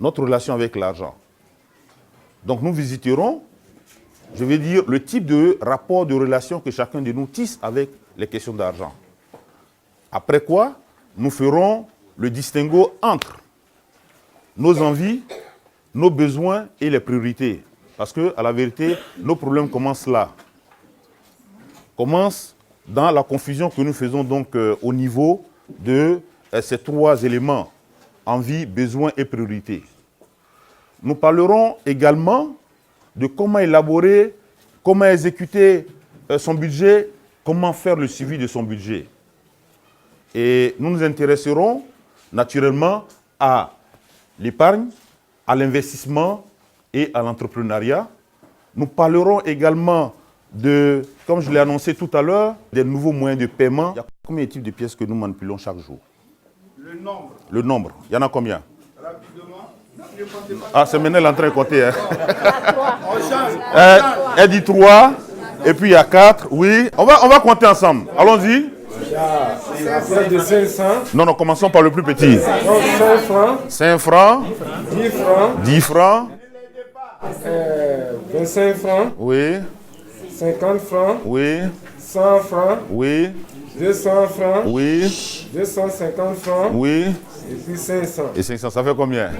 notre relation avec l'argent. Donc nous visiterons, je vais dire, le type de rapport de relation que chacun de nous tisse avec les questions d'argent. Après quoi, nous ferons le distinguo entre nos envies, nos besoins et les priorités. Parce que, à la vérité, nos problèmes commencent là. Commencent dans la confusion que nous faisons donc au niveau de ces trois éléments, envie, besoin et priorité. Nous parlerons également de comment élaborer, comment exécuter son budget, comment faire le suivi de son budget. Et nous nous intéresserons naturellement à l'épargne, à l'investissement et à l'entrepreneuriat. Nous parlerons également de, comme je l'ai annoncé tout à l'heure, des nouveaux moyens de paiement. Il y a combien de types de pièces que nous manipulons chaque jour? Le nombre. Le nombre. Il y en a combien? Rapidement. Ah, c'est maintenant l'entrée côté. Hein. On change. Elle dit 3, et puis il y a 4. Oui, on va compter ensemble. Allons-y. Il y a la pièce de 500. Non, commençons par le plus petit. Donc 5 francs. 5 francs. 10 francs. 10 francs. 25 francs. Oui. 50 francs. Oui. 100 francs. Oui. 200 francs. Oui. 250 francs. Oui. Et puis 500. Et 500, ça fait combien?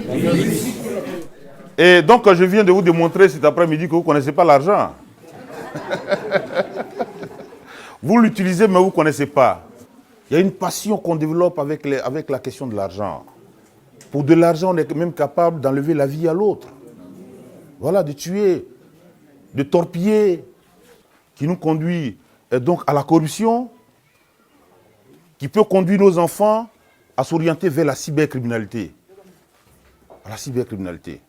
Et donc, je viens de vous démontrer cet après-midi que vous ne connaissez pas l'argent. Vous l'utilisez, mais vous ne connaissez pas. Il y a une passion qu'on développe avec la question de l'argent. Pour de l'argent, on est même capable d'enlever la vie à l'autre. Voilà, de tuer, de torpiller, qui nous conduit donc à la corruption, qui peut conduire nos enfants à s'orienter vers la cybercriminalité. À la cybercriminalité.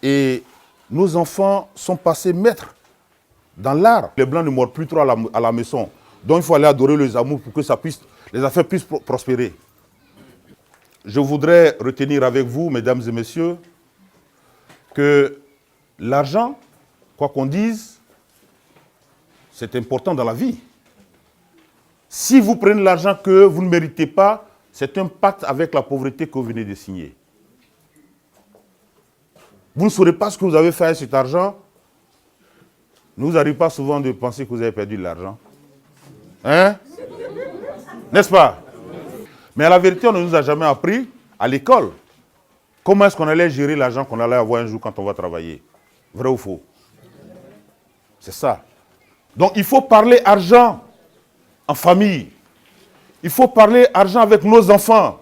Et nos enfants sont passés maîtres dans l'art. Les Blancs ne mordent plus trop à la maison. Donc il faut aller adorer les amours pour que les affaires puissent prospérer. Je voudrais retenir avec vous, mesdames et messieurs, que l'argent, quoi qu'on dise, c'est important dans la vie. Si vous prenez l'argent que vous ne méritez pas, c'est un pacte avec la pauvreté que vous venez de signer. Vous ne saurez pas ce que vous avez fait avec cet argent. Ne vous arrive pas souvent de penser que vous avez perdu de l'argent. Hein? N'est-ce pas? Mais à la vérité, on ne nous a jamais appris à l'école comment est-ce qu'on allait gérer l'argent qu'on allait avoir un jour quand on va travailler. Vrai ou faux? C'est ça. Donc il faut parler argent en famille. Il faut parler argent avec nos enfants.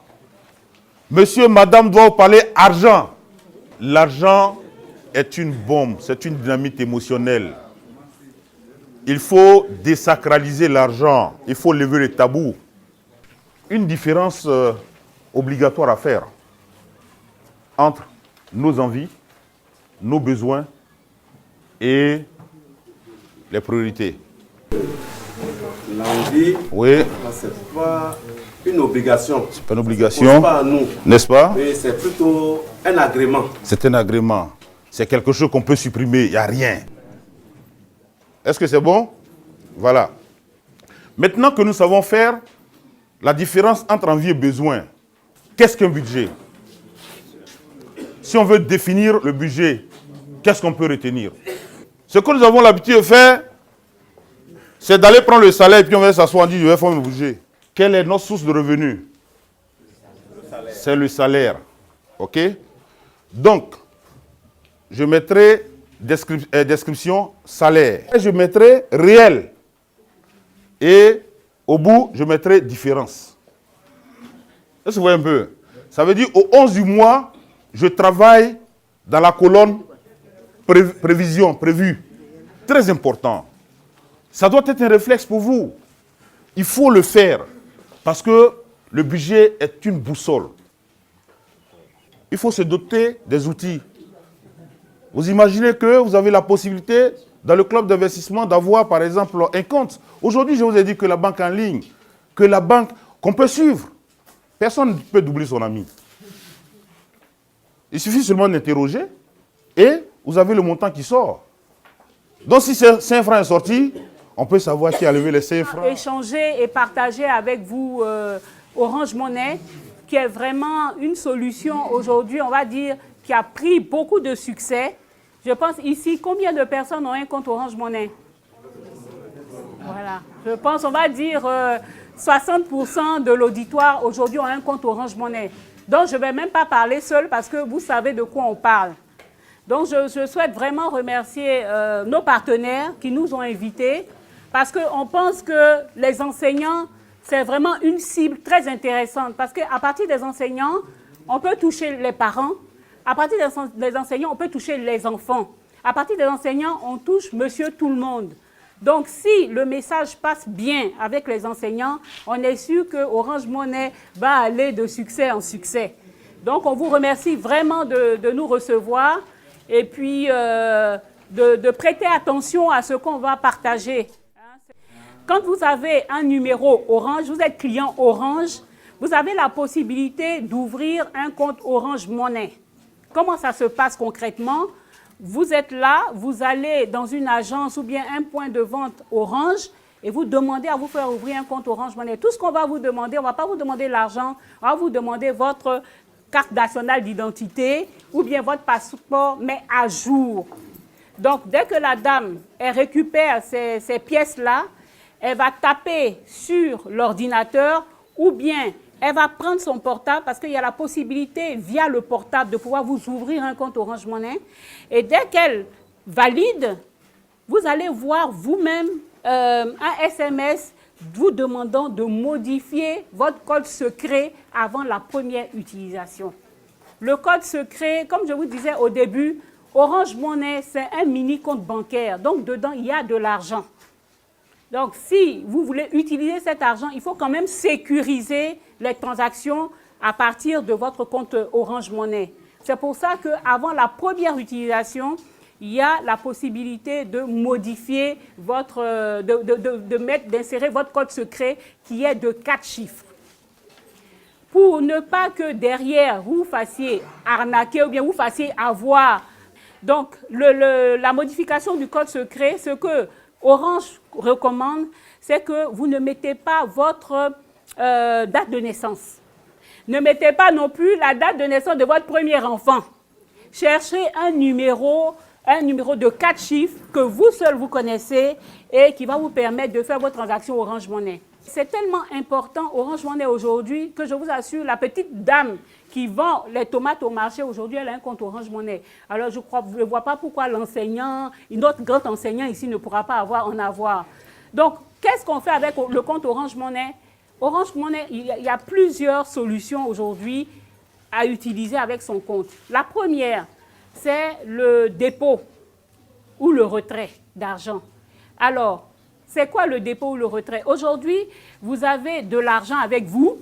Monsieur, madame doit parler argent. L'argent est une bombe, c'est une dynamite émotionnelle. Il faut désacraliser l'argent, il faut lever les tabous. Une différence obligatoire à faire entre nos envies, nos besoins et les priorités. L'envie, oui. C'est pas une obligation. C'est pas une obligation, pas à nous, n'est-ce pas? mais c'est plutôt un agrément. C'est un agrément. C'est quelque chose qu'on peut supprimer, il n'y a rien. Est-ce que c'est bon? Voilà. Maintenant que nous savons faire la différence entre envie et besoin, qu'est-ce qu'un budget? Si on veut définir le budget, qu'est-ce qu'on peut retenir? Ce que nous avons l'habitude de faire, c'est d'aller prendre le salaire et puis on va s'asseoir et dire, je vais faire mon budget. Quelle est notre source de revenus? C'est le salaire. OK? Donc, je mettrai description salaire. Et je mettrai réel. Et au bout, je mettrai différence. Est-ce que vous voyez un peu? Ça veut dire au 11 du mois, je travaille dans la colonne prévision, prévu. Très important. Ça doit être un réflexe pour vous. Il faut le faire. Parce que le budget est une boussole. Il faut se doter des outils. Vous imaginez que vous avez la possibilité, dans le club d'investissement, d'avoir, par exemple, un compte. Aujourd'hui, je vous ai dit que la banque en ligne, que la banque qu'on peut suivre. Personne ne peut doubler son ami. Il suffit seulement d'interroger et vous avez le montant qui sort. Donc, si 5 francs est sorti, on peut savoir qui a levé les 5 francs. Échanger et partager avec vous Orange Money qui est vraiment une solution aujourd'hui, on va dire, qui a pris beaucoup de succès. Je pense ici, combien de personnes ont un compte Orange Money? Voilà, je pense, on va dire 60% de l'auditoire aujourd'hui ont un compte Orange Money. Donc, je ne vais même pas parler seul parce que vous savez de quoi on parle. Donc, je souhaite vraiment remercier nos partenaires qui nous ont invités parce qu'on pense que les enseignants, c'est vraiment une cible très intéressante parce qu'à partir des enseignants, on peut toucher les parents. À partir des enseignants, on peut toucher les enfants. À partir des enseignants, on touche monsieur tout le monde. Donc, si le message passe bien avec les enseignants, on est sûr que Orange Money va aller de succès en succès. Donc, on vous remercie vraiment de nous recevoir et puis de prêter attention à ce qu'on va partager. Quand vous avez un numéro Orange, vous êtes client Orange, vous avez la possibilité d'ouvrir un compte Orange Money. Comment ça se passe concrètement? Vous êtes là, vous allez dans une agence ou bien un point de vente Orange et vous demandez à vous faire ouvrir un compte Orange Money. Tout ce qu'on va vous demander, on ne va pas vous demander l'argent, on va vous demander votre carte nationale d'identité ou bien votre passeport, mais à jour. Donc, dès que la dame elle récupère ces pièces-là, elle va taper sur l'ordinateur ou bien elle va prendre son portable parce qu'il y a la possibilité, via le portable, de pouvoir vous ouvrir un compte Orange Money. Et dès qu'elle valide, vous allez voir vous-même un SMS vous demandant de modifier votre code secret avant la première utilisation. Le code secret, comme je vous disais au début, Orange Money, c'est un mini compte bancaire. Donc, dedans, il y a de l'argent. Donc, si vous voulez utiliser cet argent, il faut quand même sécuriser les transactions à partir de votre compte Orange Money. C'est pour ça qu'avant la première utilisation, il y a la possibilité de modifier votre, d'insérer votre code secret qui est de 4 chiffres. Pour ne pas que derrière vous fassiez arnaquer ou bien vous fassiez avoir. Donc, la modification du code secret, ce que Orange recommande, c'est que vous ne mettez pas votre date de naissance. Ne mettez pas non plus la date de naissance de votre premier enfant. Cherchez un numéro de 4 chiffres que vous seul vous connaissez et qui va vous permettre de faire vos transactions Orange Money. C'est tellement important Orange Money aujourd'hui que je vous assure, la petite dame qui vend les tomates au marché aujourd'hui, elle a un compte Orange Money. Alors je ne vois pas pourquoi l'enseignant, notre grand enseignant ici ne pourra pas en avoir. Donc, qu'est-ce qu'on fait avec le compte Orange Money? Orange Money, il y a plusieurs solutions aujourd'hui à utiliser avec son compte. La première, c'est le dépôt ou le retrait d'argent. Alors, c'est quoi le dépôt ou le retrait? Aujourd'hui, vous avez de l'argent avec vous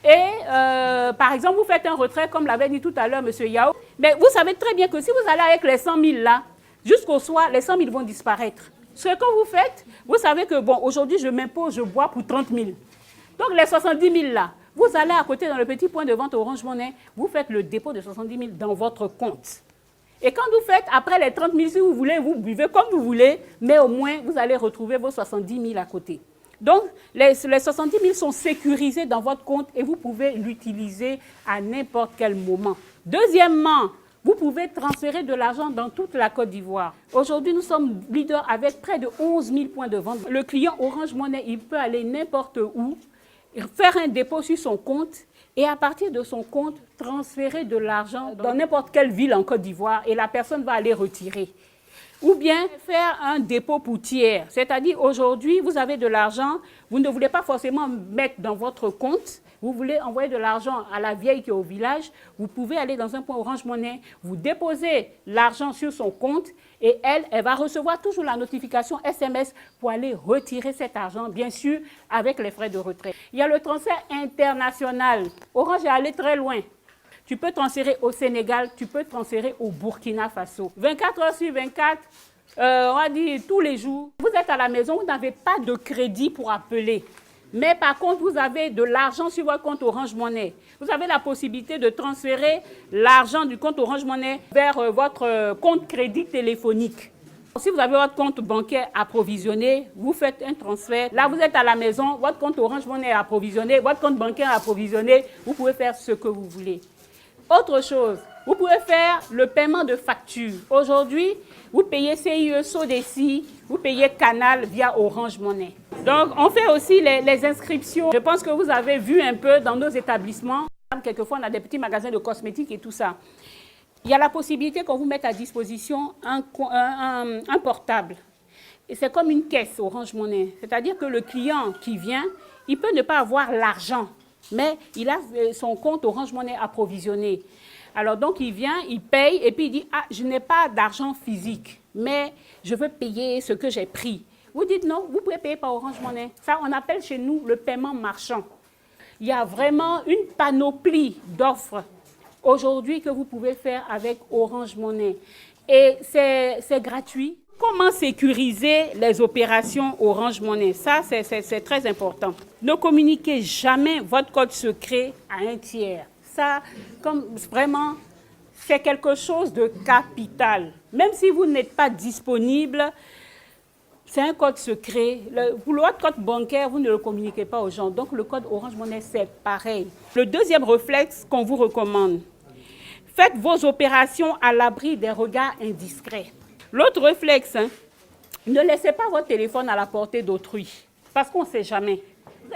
et, par exemple, vous faites un retrait, comme l'avait dit tout à l'heure M. Yao. Mais vous savez très bien que si vous allez avec les 100 000 là, jusqu'au soir, les 100 000 vont disparaître. Ce que vous faites, vous savez que, bon, aujourd'hui, je m'impose, je bois pour 30 000. Donc, les 70 000 là, vous allez à côté dans le petit point de vente Orange Money, vous faites le dépôt de 70 000 dans votre compte. Et quand vous faites, après les 30 000, si vous voulez, vous buvez comme vous voulez, mais au moins, vous allez retrouver vos 70 000 à côté. Donc, les 70 000 sont sécurisés dans votre compte et vous pouvez l'utiliser à n'importe quel moment. Deuxièmement, vous pouvez transférer de l'argent dans toute la Côte d'Ivoire. Aujourd'hui, nous sommes leaders avec près de 11 000 points de vente. Le client Orange Money, il peut aller n'importe où, faire un dépôt sur son compte et à partir de son compte, transférer de l'argent dans n'importe quelle ville en Côte d'Ivoire et la personne va aller retirer. Ou bien faire un dépôt pour tiers. C'est-à-dire aujourd'hui, vous avez de l'argent, vous ne voulez pas forcément mettre dans votre compte, vous voulez envoyer de l'argent à la vieille qui est au village, vous pouvez aller dans un point Orange Money, vous déposez l'argent sur son compte et elle va recevoir toujours la notification SMS pour aller retirer cet argent, bien sûr, avec les frais de retrait. Il y a le transfert international. Orange est allé très loin. Tu peux transférer au Sénégal, tu peux transférer au Burkina Faso. 24 heures sur 24, on va dire tous les jours. Vous êtes à la maison, vous n'avez pas de crédit pour appeler. Mais par contre, vous avez de l'argent sur votre compte Orange Money. Vous avez la possibilité de transférer l'argent du compte Orange Money vers votre compte crédit téléphonique. Si vous avez votre compte bancaire approvisionné, vous faites un transfert. Là, vous êtes à la maison, votre compte Orange Money est approvisionné, votre compte bancaire est approvisionné. Vous pouvez faire ce que vous voulez. Autre chose, vous pouvez faire le paiement de factures. Aujourd'hui, vous payez CIE, SODECI, vous payez Canal via Orange Money. Donc, on fait aussi les inscriptions. Je pense que vous avez vu un peu dans nos établissements. Quelquefois, on a des petits magasins de cosmétiques et tout ça. Il y a la possibilité qu'on vous mette à disposition un portable. Et c'est comme une caisse Orange Money. C'est-à-dire que le client qui vient, il peut ne pas avoir l'argent, mais il a son compte Orange Money approvisionné. Alors donc, il vient, il paye et puis il dit « Ah, je n'ai pas d'argent physique, mais je veux payer ce que j'ai pris. » Vous dites non, vous pouvez payer par Orange Money. Ça, on appelle chez nous le paiement marchand. Il y a vraiment une panoplie d'offres aujourd'hui que vous pouvez faire avec Orange Money. Et c'est gratuit. Comment sécuriser les opérations Orange Money? Ça, c'est très important. Ne communiquez jamais votre code secret à un tiers. Ça, comme vraiment, c'est quelque chose de capital. Même si vous n'êtes pas disponible, c'est un code secret. Pour votre code bancaire, vous ne le communiquez pas aux gens. Donc, le code Orange Money, c'est pareil. Le deuxième réflexe qu'on vous recommande, faites vos opérations à l'abri des regards indiscrets. L'autre réflexe, ne laissez pas votre téléphone à la portée d'autrui, parce qu'on ne sait jamais.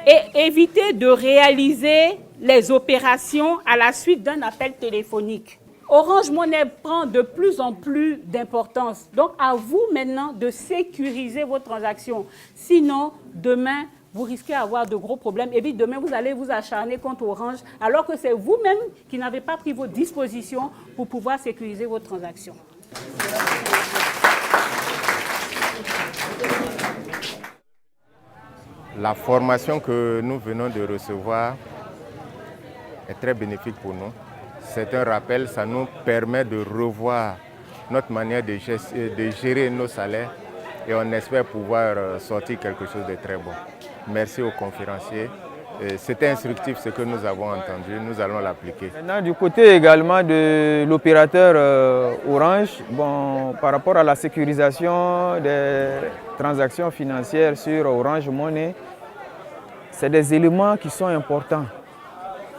Et évitez de réaliser les opérations à la suite d'un appel téléphonique. Orange Money prend de plus en plus d'importance. Donc, à vous maintenant de sécuriser vos transactions. Sinon, demain, vous risquez d'avoir de gros problèmes. Et puis, demain, vous allez vous acharner contre Orange, alors que c'est vous-même qui n'avez pas pris vos dispositions pour pouvoir sécuriser vos transactions. La formation que nous venons de recevoir est très bénéfique pour nous. C'est un rappel, ça nous permet de revoir notre manière de gérer nos salaires et on espère pouvoir sortir quelque chose de très bon. Merci aux conférenciers. C'était instructif ce que nous avons entendu, nous allons l'appliquer. Maintenant, du côté également de l'opérateur Orange, bon, par rapport à la sécurisation des transactions financières sur Orange Money, c'est des éléments qui sont importants.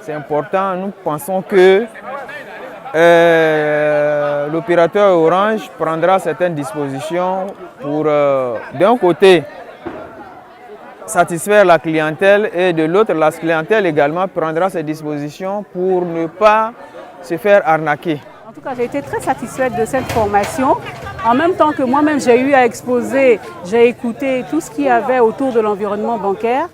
C'est important, nous pensons que l'opérateur Orange prendra certaines dispositions pour, d'un côté, satisfaire la clientèle et de l'autre, la clientèle également prendra ses dispositions pour ne pas se faire arnaquer. En tout cas, j'ai été très satisfaite de cette formation. En même temps que moi-même, j'ai eu à exposer, j'ai écouté tout ce qu'il y avait autour de l'environnement bancaire.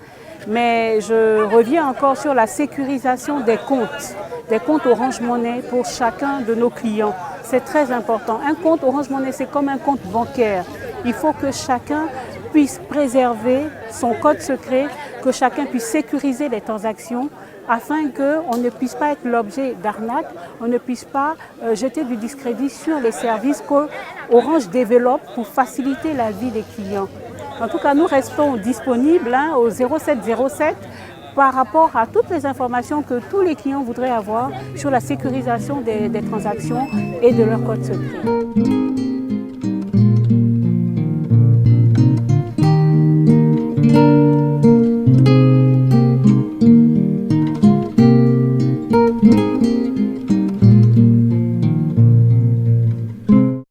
Mais je reviens encore sur la sécurisation des comptes Orange Money pour chacun de nos clients. C'est très important. Un compte Orange Money, c'est comme un compte bancaire. Il faut que chacun puisse préserver son code secret, que chacun puisse sécuriser les transactions afin qu'on ne puisse pas être l'objet d'arnaque, on ne puisse pas jeter du discrédit sur les services qu'Orange développe pour faciliter la vie des clients. En tout cas, nous restons disponibles au 0707 par rapport à toutes les informations que tous les clients voudraient avoir sur la sécurisation des transactions et de leur code secret.